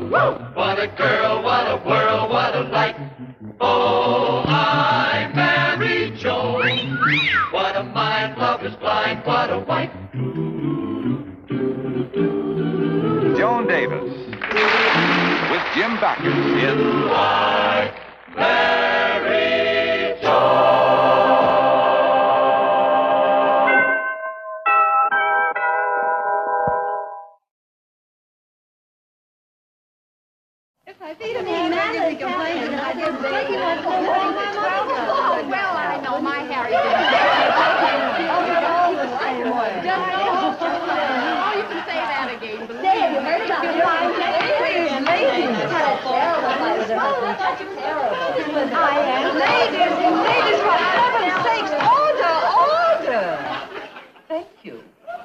What a girl, what a world, what a light. Oh, I married Joan. What a mind, love is blind, what a wife. Joan Davis with Jim Backus in I married Joan. Well, I know my Harry didn't. Oh, you can say that again. Say it, you heard about it. I am. Ladies, for heaven's sakes, order! Thank you.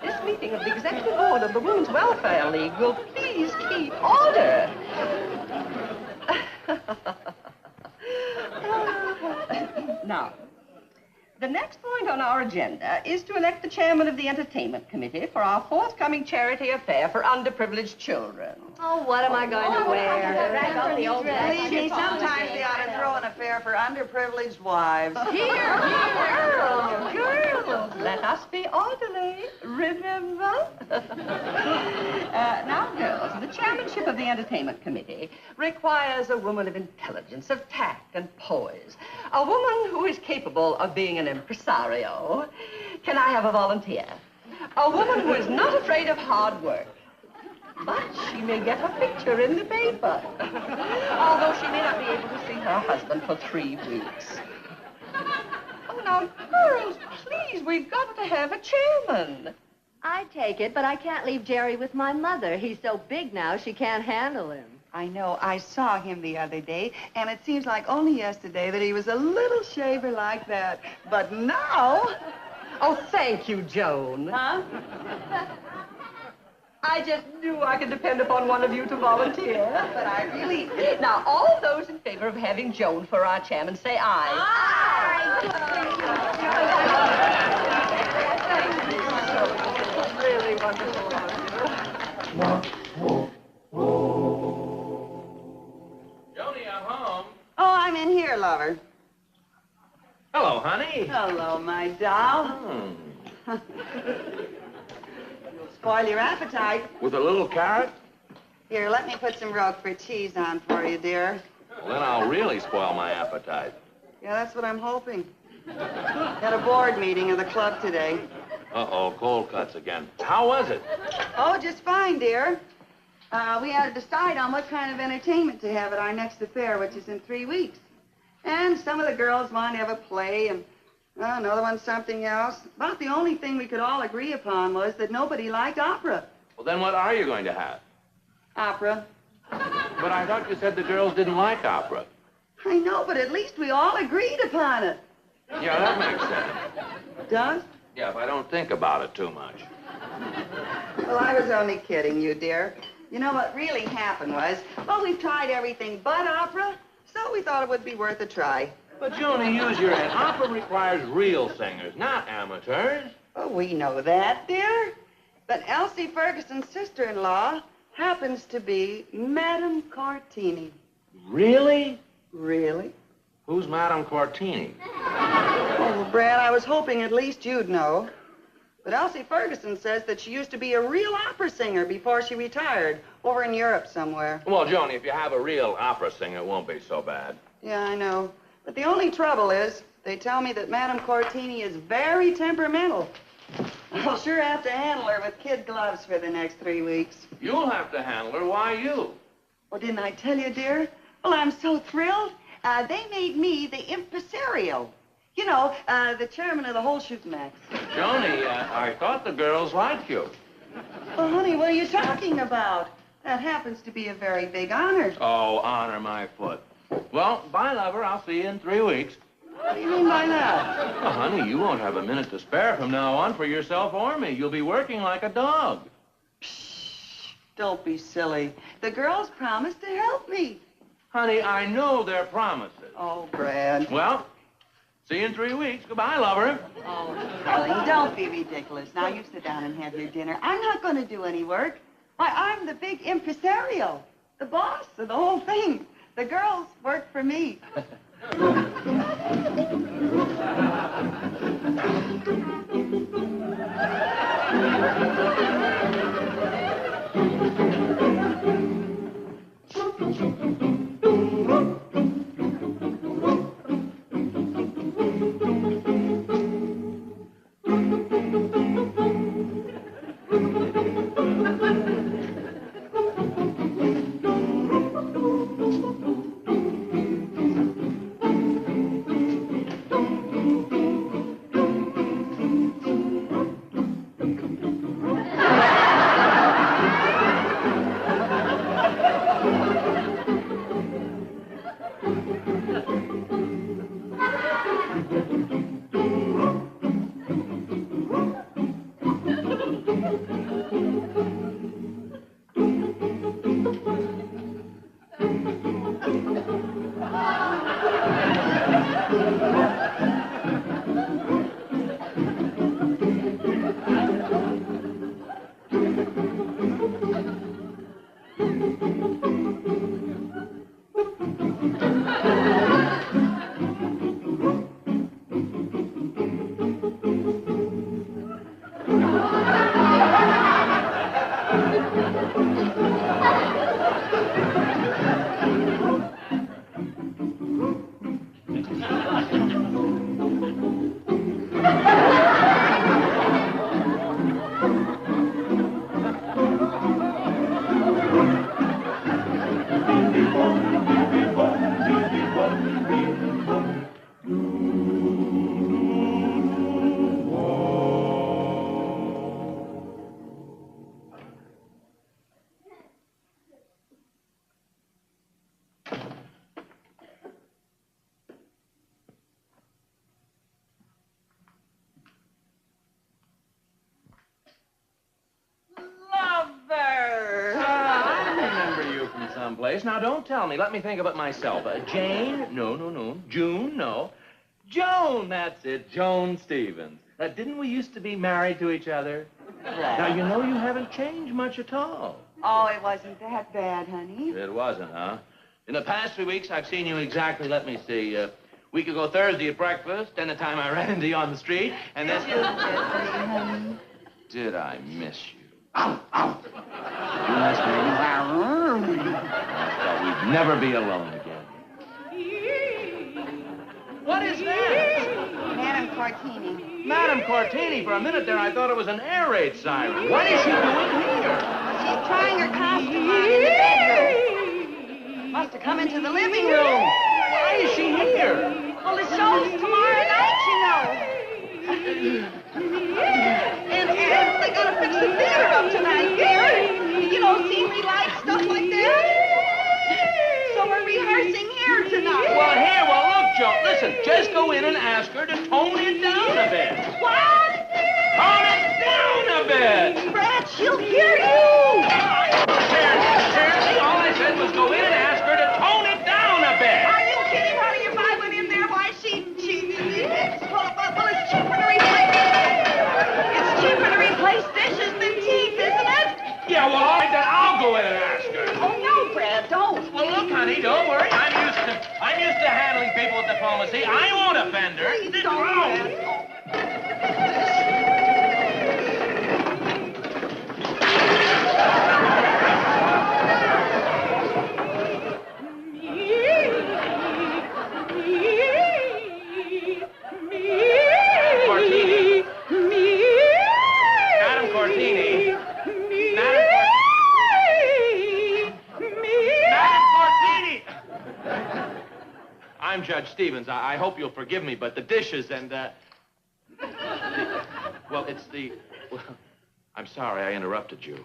This meeting of the Executive Board of the Women's Welfare League will please keep order. Now, the next point on our agenda is to elect the chairman of the entertainment committee for our forthcoming charity affair for underprivileged children. Oh, what am I going to wear? Believe me, sometimes they ought to throw an affair for underprivileged wives. Girls, let us be orderly, remember? Now, girls, the chairmanship of the entertainment committee requires a woman of intelligence, of tact and poise. A woman who is capable of being an impresario. Can I have a volunteer? A woman who is not afraid of hard work. But she may get her picture in the paper. Although she may not be able to see her husband for 3 weeks. Oh, now, girls, please, we've got to have a chairman. I take it, but I can't leave Jerry with my mother. He's so big now, she can't handle him. I know. I saw him the other day, and it seems like only yesterday that he was a little shaver like that. But now... Oh, thank you, Joan. Huh? I just knew I could depend upon one of you to volunteer. But I really... Now, all those in favor of having Joan for our chairman, say aye. Aye! Really wonderful. Joni, I'm home. Oh, I'm in here, lover. Hello, honey. Hello, my doll. You'll spoil your appetite. With a little carrot? Here, let me put some Roquefort cheese on for you, dear. Well, then I'll really spoil my appetite. Yeah, that's what I'm hoping. Had a board meeting of the club today. Uh-oh, cold cuts again. How was it? Oh, just fine, dear. We had to decide on what kind of entertainment to have at our next affair, which is in 3 weeks. And some of the girls wanted to have a play, and another one something else. About the only thing we could all agree upon was that nobody liked opera. Well, then what are you going to have? Opera. But I thought you said the girls didn't like opera. I know, but at least we all agreed upon it. Yeah, that makes sense. Does? Yeah, if I don't think about it too much. Well, I was only kidding you, dear. You know what really happened was, well, we've tried everything but opera, so we thought it would be worth a try. But, Joni, use your head. Opera requires real singers, not amateurs. Oh, we know that, dear. But Elsie Ferguson's sister-in-law happens to be Madame Cortini. Really? Really? Who's Madame Cortini? Oh, Brad, I was hoping at least you'd know. But Elsie Ferguson says that she used to be a real opera singer before she retired, over in Europe somewhere. Well, Joni, if you have a real opera singer, it won't be so bad. Yeah, I know. But the only trouble is, they tell me that Madame Cortini is very temperamental. I'll sure have to handle her with kid gloves for the next 3 weeks. You'll have to handle her. Why you? Well, didn't I tell you, dear? Well, I'm so thrilled. They made me the impresario. You know, the chairman of the whole shooting match. Joni, I thought the girls liked you. Well, honey, what are you talking about? That happens to be a very big honor. Oh, honor my foot. Well, bye, lover. I'll see you in 3 weeks. What do you mean by that? Well, honey, you won't have a minute to spare from now on for yourself or me. You'll be working like a dog. Psh, don't be silly. The girls promised to help me. Honey, I know their promises. Oh, Brad. Well, see you in 3 weeks. Goodbye, lover. Oh, darling, don't be ridiculous. Now, you sit down and have your dinner. I'm not going to do any work. Why, I'm the big impresario. the boss of the whole thing. The girls work for me. Someplace. Now, don't tell me. Let me think of it myself. Jane? No. June? No. Joan, that's it. Joan Stevens. Didn't we used to be married to each other? Now, you know you haven't changed much at all. Oh, it wasn't that bad, honey. It wasn't, huh? In the past 3 weeks, I've seen you exactly, let me see, week ago Thursday at breakfast, then the time I ran into you on the street, and then... Honey. Did I miss you? Ow, ow. You must be... I thought we'd never be alone again. What is that? Madame Cortini. Madame Cortini, for a minute there, I thought it was an air raid siren. What is she doing here? She's trying her costume on in the bedroom. Must have come into the living room. Why is she here? Well, the show's tomorrow night, you know. And they gotta fix the theater up tonight, dear. You know, scenery lights, stuff like that. So we're rehearsing here tonight. Well, look, Joe, listen, just go in and ask her to tone it down a bit. What? Tone it down a bit. Brad, she'll hear you. Seriously, all I said was go in and ask her to tone it down a bit. Are you kidding, honey? If I went in there, why, well, it's cheaper to replace... It's cheaper to replace dishes than teeth, isn't it? Yeah, well, all right, then I'll go in and ask her. Oh, no, Brad, don't. Well, look, honey, don't worry. I'm used to handling people with diplomacy. I won't offend her. Please don't, Brad. I'm Judge Stevens. I hope you'll forgive me, but the dishes and, well, it's the... Well, I'm sorry I interrupted you.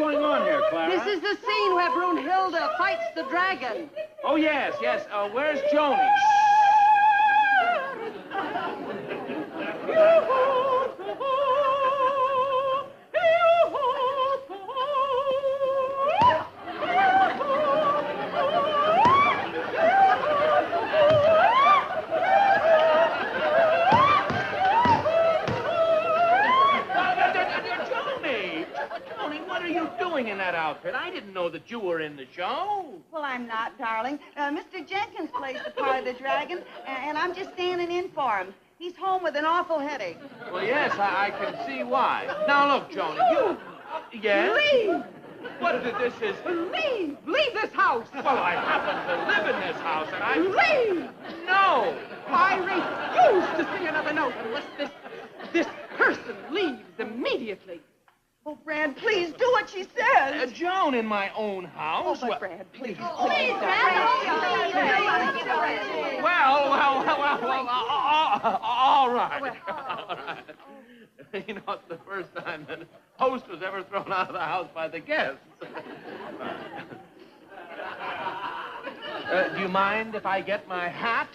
going on here, Clara? This is the scene where Brunhilde fights the dragon. Oh, yes, yes. Where's Joni? In that outfit. I didn't know that you were in the show. Well, I'm not, darling. Mr. Jenkins plays the part of the dragon, and I'm just standing in for him. He's home with an awful headache. Well, yes, I can see why. Now, look, Joni, you... Yes? Leave! What this is... Leave! Leave this house! Well, I happen to live in this house, and I... Leave! No! I refuse to sing another note unless this person leaves immediately. Oh, Brad, please do what she says. Joan, in my own house. Oh, but Brad, please. Please, Brad. Well, all right. All right. You know, it's the first time that host was ever thrown out of the house by the guests. Do you mind if I get my hat?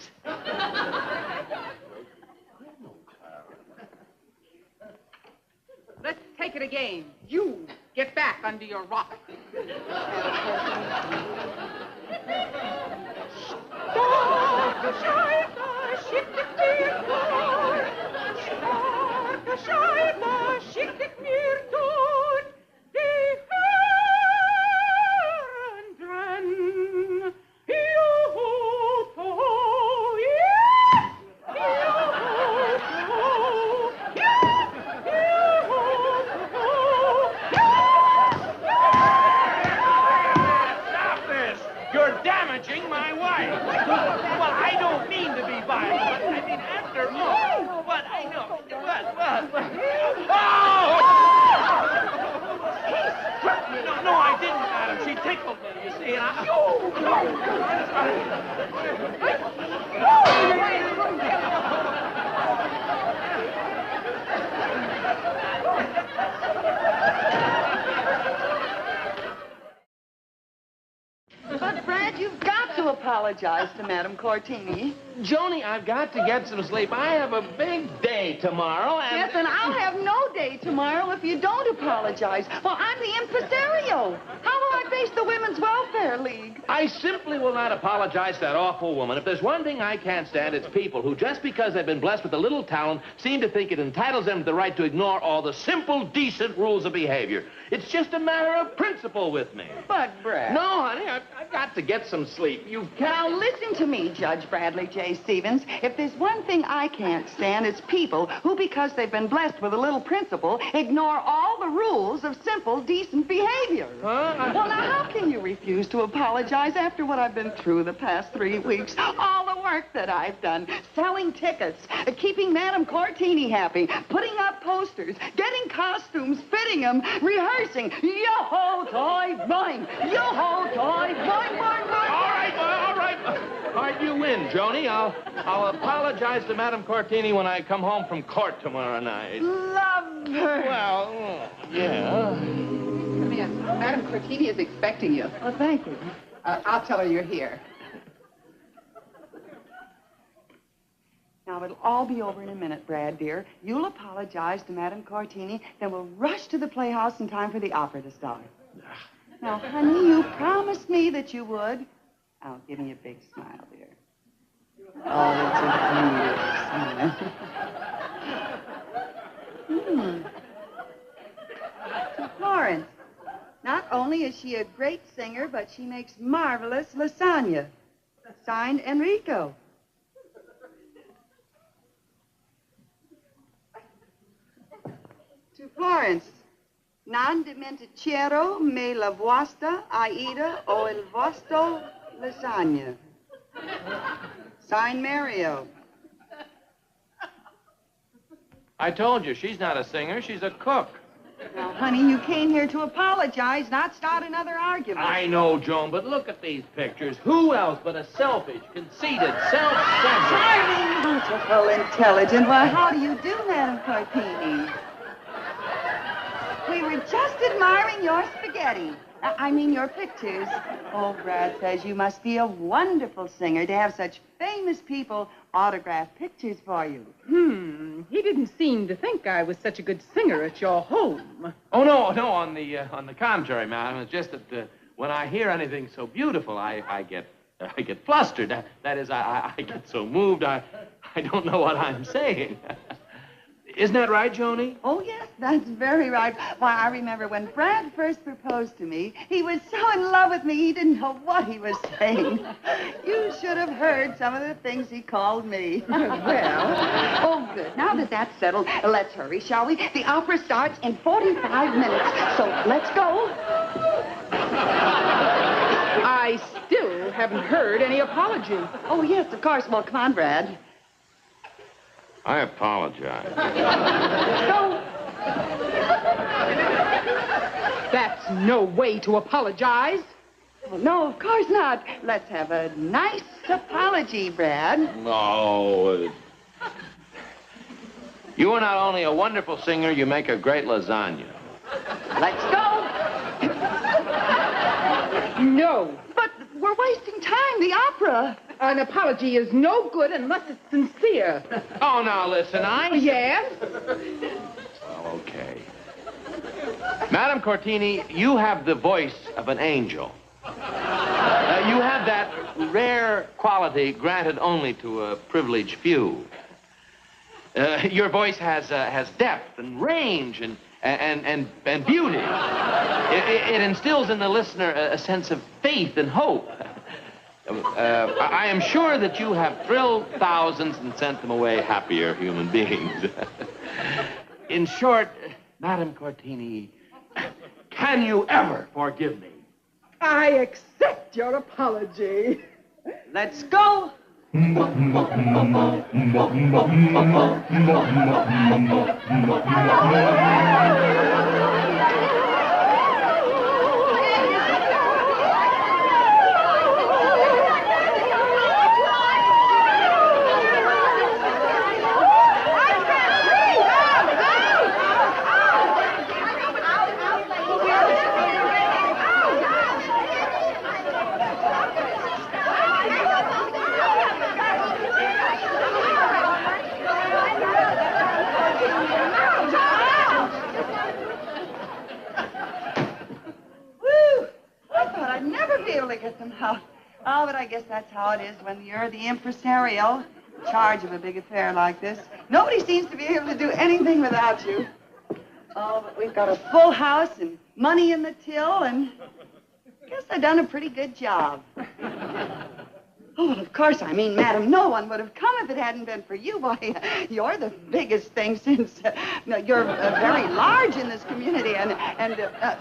Let's take it again. You get back under your rock. But, Brad, you've got to apologize to Madame Cortini. Joni, I've got to get some sleep. I have a big day tomorrow, and... Yes, and I'll have no day tomorrow if you don't apologize. Well, I'm the impresario. How will I face the Women's Welfare League? I simply will not apologize to that awful woman. If there's one thing I can't stand, it's people who, just because they've been blessed with a little talent, seem to think it entitles them to the right to ignore all the simple, decent rules of behavior. It's just a matter of principle with me. But, Brad... No, honey, I've got to get some sleep. You can't... Now, listen to me, Judge Bradley J. Stevens. If there's one thing I can't stand, it's people who, because they've been blessed with a little principle, ignore all the rules of simple, decent behavior. Huh? Well, now, how can you refuse to apologize after what I've been through the past 3 weeks? All the work that I've done, selling tickets, keeping Madame Cortini happy, putting up posters, getting costumes, fitting them, rehearsing. Yo-ho, toy, boing! Yo-ho, toy, boing, boing, boing! All right, all right, you win, Joni. I'll apologize to Madame Cortini when I come home from court tomorrow night. Love her. Well, yeah. Come in. Madame Cortini is expecting you. Oh, thank you. I'll tell her you're here. Now, it'll all be over in a minute, Brad, dear. You'll apologize to Madame Cortini, then we'll rush to the playhouse in time for the opera to start. Now, honey, you promised me that you would. Oh, give me a big smile, dear. Oh, it's a beautiful smile. To Florence. Not only is she a great singer, but she makes marvelous lasagna. Signed, Enrico. To Florence. Non dimentichiero me la vostra Aida o il vostro lasagna. Signed, Mario. I told you, she's not a singer, she's a cook. Now, honey, you came here to apologize, not start another argument. I know, Joan, but look at these pictures. Who else but a selfish, conceited, self-centered... Charming, beautiful, intelligent. Well, how do you do, Madame Cortini? We were just admiring your spaghetti. I mean, your pictures. Oh, Brad says you must be a wonderful singer to have such famous people autograph pictures for you. He didn't seem to think I was such a good singer at your home. Oh, no, on the contrary, madam. It's just that when I hear anything so beautiful, I get flustered. That is, I get so moved, I don't know what I'm saying. Isn't that right, Joni? Oh, yes, that's very right. Why, I remember when Brad first proposed to me, he was so in love with me, he didn't know what he was saying. You should have heard some of the things he called me. Well, oh, good. Now that that's settled, let's hurry, shall we? The opera starts in 45 minutes, so let's go. I still haven't heard any apology. Oh, yes, of course. Well, come on, Brad. I apologize. No. That's no way to apologize. Well, no, of course not. Let's have a nice apology, Brad. No. You are not only a wonderful singer, you make a great lasagna. Let's go. No. But we're wasting time, the opera. An apology is no good unless it's sincere. Oh, now listen, Yes? Well, okay. Madam Cortini, you have the voice of an angel. You have that rare quality granted only to a privileged few. Your voice has depth and range and beauty. It instills in the listener a sense of faith and hope. I am sure that you have thrilled thousands and sent them away happier human beings. In short, Madam Cortini, can you ever forgive me? I accept your apology. Let's go. Oh, but I guess that's how it is when you're the impresario in charge of a big affair like this. Nobody seems to be able to do anything without you. Oh, but we've got a full house and money in the till, and I guess I've done a pretty good job. Oh, well, of course, I mean, madam, no one would have come if it hadn't been for you. Why, you're the biggest thing since you're very large in this community, and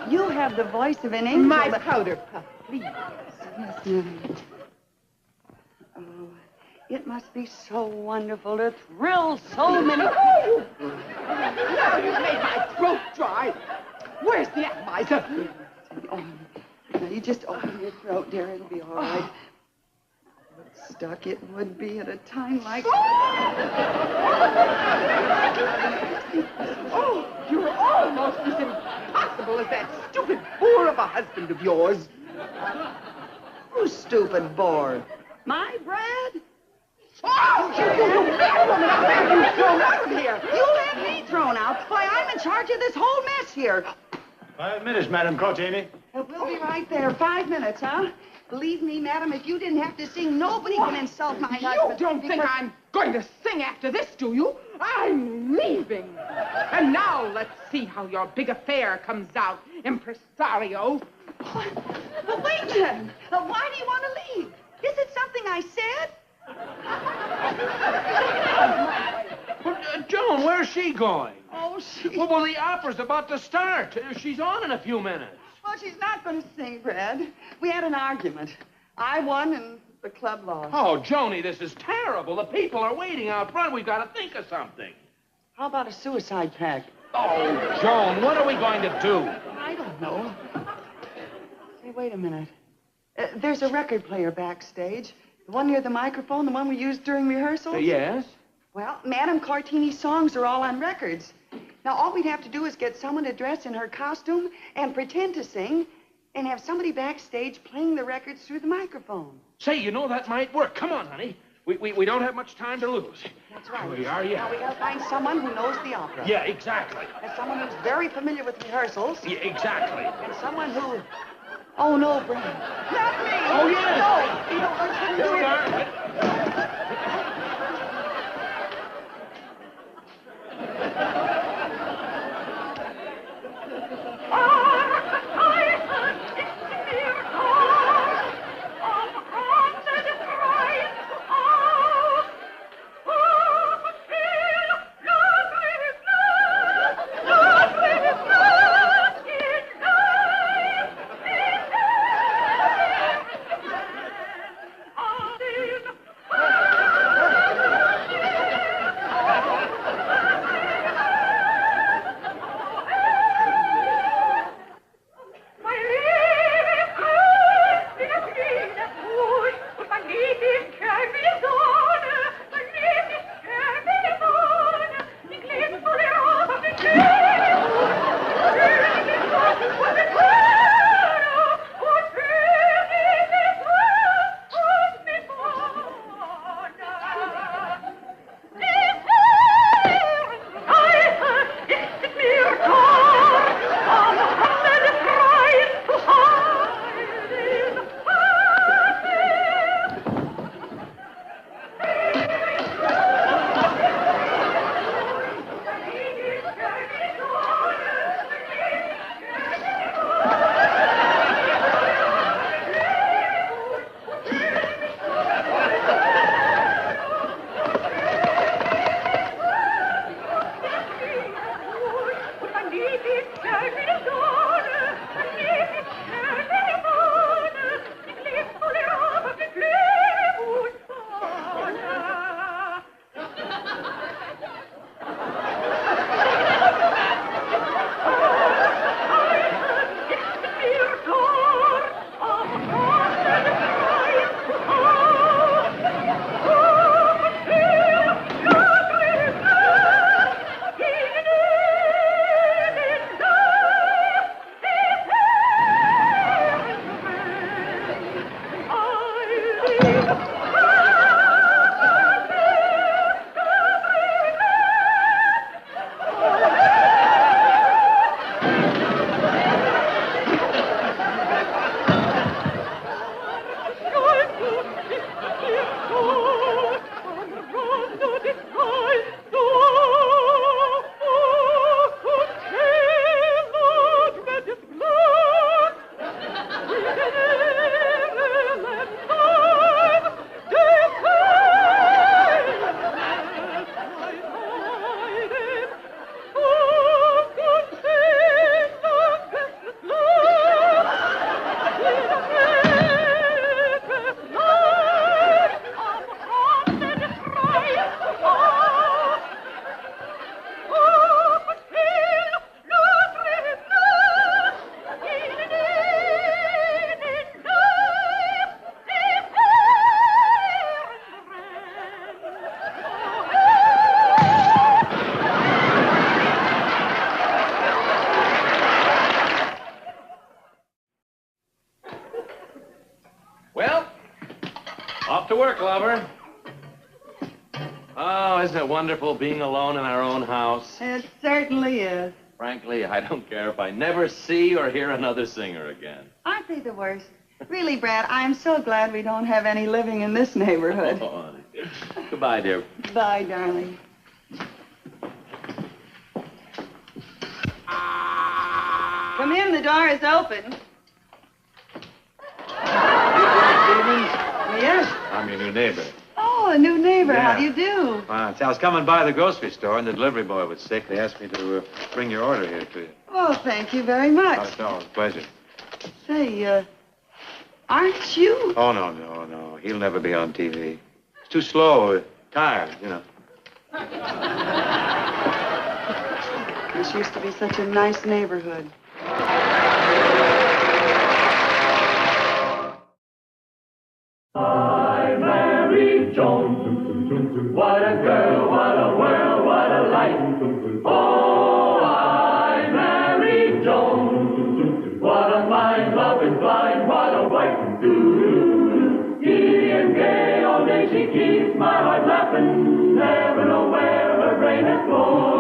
you have the voice of an angel. My powder puff, please. Yes, ma'am. Oh, it must be so wonderful to thrill so many... Now you've made my throat dry. Where's the atomizer? Oh, now you just open your throat, dear. It'll be all right. Stuck it would be at a time like... Oh, you're almost as impossible as that stupid boor of a husband of yours. Who's stupid bored? My Brad? Oh, you mad woman! I'll have you thrown out of here. You'll have me thrown out. Why, I'm in charge of this whole mess here. 5 minutes, Madam Cortini. We'll be right there. 5 minutes, huh? Believe me, madam, if you didn't have to sing, nobody can insult my husband. You don't think I'm going to sing after this, do you? I'm leaving. And now let's see how your big affair comes out, impresario. Well, wait a minute. Why do you want to leave? Is it something I said? Well, Joan, where's she going? Oh, Well, the opera's about to start. She's on in a few minutes. Well, she's not going to sing, Brad. We had an argument. I won and the club lost. Oh, Joni, this is terrible. The people are waiting out front. We've got to think of something. How about a suicide pact? Oh, Joan, what are we going to do? I don't know. Hey, wait a minute. There's a record player backstage. The one near the microphone, the one we used during rehearsals? Yes? Well, Madam Cortini's songs are all on records. Now, all we'd have to do is get someone to dress in her costume and pretend to sing and have somebody backstage playing the records through the microphone. Say, you know, that might work. Come on, honey. We don't have much time to lose. That's right. We are, yeah. Now, we gotta find someone who knows the opera. Yeah, exactly. And someone who's very familiar with rehearsals. Yeah, exactly. And someone who... Oh, no, Brad. Not me! Oh, yes! No! You don't want to Here do we it. are. Off to work, lover. Oh, isn't it wonderful being alone in our own house? It certainly is. Frankly, I don't care if I never see or hear another singer again. Aren't they the worst? Really, Brad, I'm so glad we don't have any living in this neighborhood. Oh, honey. Goodbye, dear. Bye, darling. Come in, the door is open. Stevens? Yes. I'm your new neighbor. Oh, a new neighbor. Yeah. How do you do? I was coming by the grocery store, and the delivery boy was sick. They asked me to bring your order here to you. Oh, thank you very much. Oh, no, it's a pleasure. Say, aren't you? Oh, no. He'll never be on TV. It's too slow, tired, you know. This used to be such a nice neighborhood. I married Joan. What a girl, what a world, what a life. Oh, my heart laughing, never know where her brain has gone.